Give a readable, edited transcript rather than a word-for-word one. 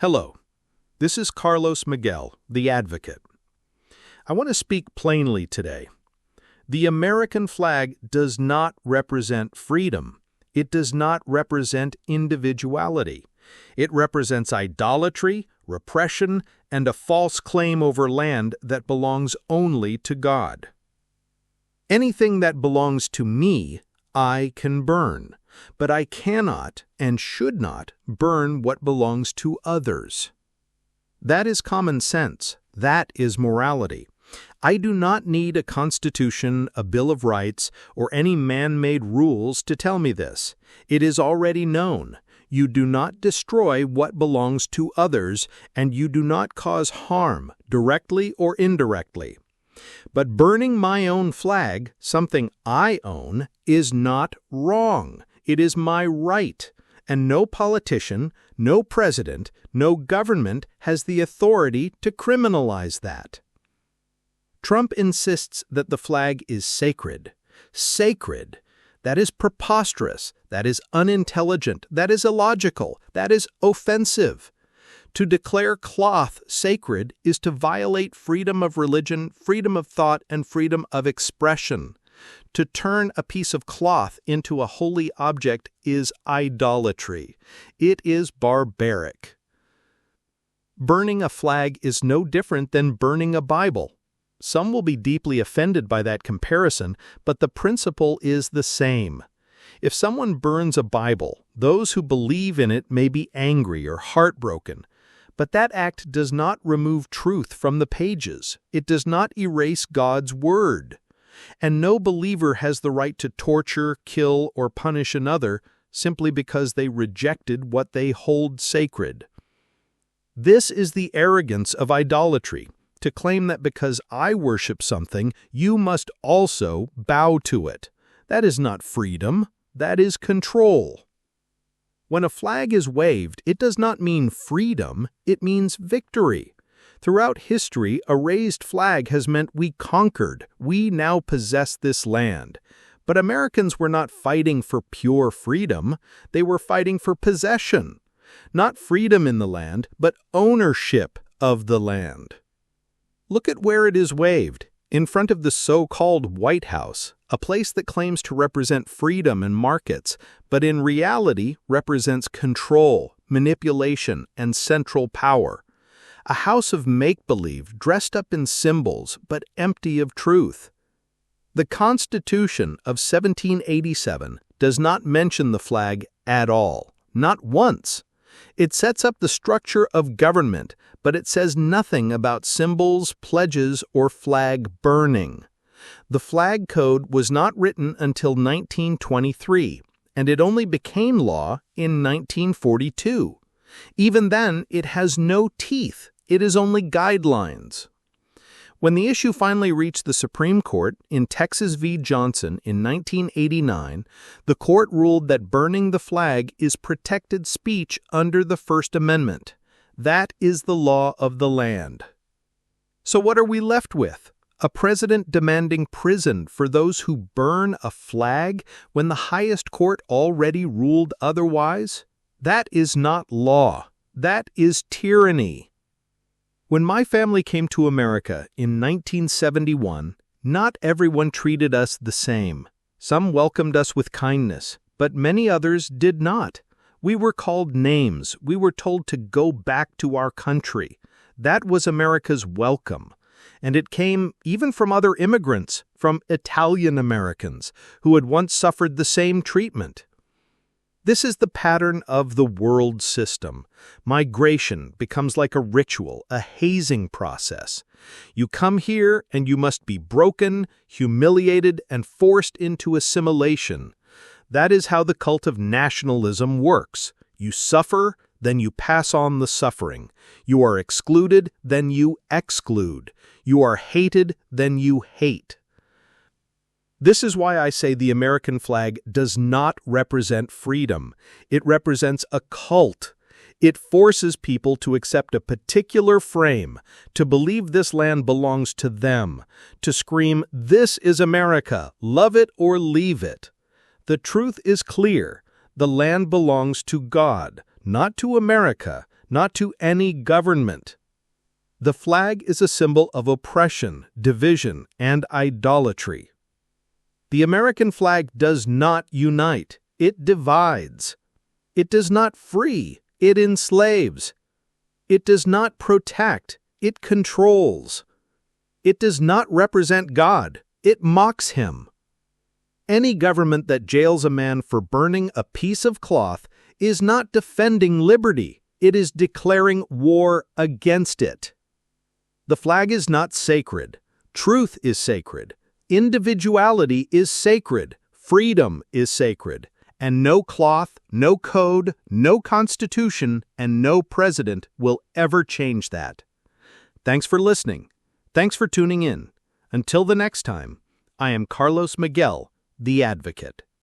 Hello, this is Carlos Miguel, the advocate. I want to speak plainly today. The American flag does not represent freedom. It does not represent individuality. It represents idolatry, repression, and a false claim over land that belongs only to God. Anything that belongs to me, I can burn. But I cannot and should not burn what belongs to others. That is common sense. That is morality. I do not need a constitution, a Bill of Rights, or any man-made rules to tell me this. It is already known. You do not destroy what belongs to others, and you do not cause harm, directly or indirectly. But burning my own flag, something I own, is not wrong. It is my right, and no politician, no president, no government has the authority to criminalize that. Trump insists that the flag is sacred. Sacred? That is preposterous. That is unintelligent. That is illogical. That is offensive. To declare cloth sacred is to violate freedom of religion, freedom of thought, and freedom of expression. To turn a piece of cloth into a holy object is idolatry. It is barbaric. Burning a flag is no different than burning a Bible. Some will be deeply offended by that comparison, but the principle is the same. If someone burns a Bible, those who believe in it may be angry or heartbroken. But that act does not remove truth from the pages. It does not erase God's word. And no believer has the right to torture, kill, or punish another simply because they rejected what they hold sacred. This is the arrogance of idolatry, to claim that because I worship something, you must also bow to it. That is not freedom, that is control. When a flag is waved, it does not mean freedom, it means victory. Throughout history, a raised flag has meant we conquered, we now possess this land. But Americans were not fighting for pure freedom, they were fighting for possession. Not freedom in the land, but ownership of the land. Look at where it is waved, in front of the so-called White House, a place that claims to represent freedom and markets, but in reality represents control, manipulation, and central power. A house of make-believe dressed up in symbols but empty of truth. The Constitution of 1787 does not mention the flag at all, not once. It sets up the structure of government, but it says nothing about symbols, pledges, or flag burning. The flag code was not written until 1923, and it only became law in 1942. Even then, it has no teeth. It is only guidelines. When the issue finally reached the Supreme Court in Texas v. Johnson in 1989, the court ruled that burning the flag is protected speech under the First Amendment. That is the law of the land. So what are we left with? A president demanding prison for those who burn a flag when the highest court already ruled otherwise? That is not law. That is tyranny. When my family came to America in 1971, not everyone treated us the same. Some welcomed us with kindness, but many others did not. We were called names. We were told to go back to our country. That was America's welcome. And it came even from other immigrants, from Italian Americans, who had once suffered the same treatment. This is the pattern of the world system. Migration becomes like a ritual, a hazing process. You come here and you must be broken, humiliated, and forced into assimilation. That is how the cult of nationalism works. You suffer, then you pass on the suffering. You are excluded, then you exclude. You are hated, then you hate. This is why I say the American flag does not represent freedom. It represents a cult. It forces people to accept a particular frame, to believe this land belongs to them, to scream, "This is America, love it or leave it." The truth is clear. The land belongs to God, not to America, not to any government. The flag is a symbol of oppression, division, and idolatry. The American flag does not unite, it divides. It does not free, it enslaves. It does not protect, it controls. It does not represent God, it mocks him. Any government that jails a man for burning a piece of cloth is not defending liberty, it is declaring war against it. The flag is not sacred. Truth is sacred. Individuality is sacred. Freedom is sacred. And no cloth, no code, no constitution, and no president will ever change that. Thanks for listening. Thanks for tuning in. Until the next time, I am Carlos Miguel, the Advocate.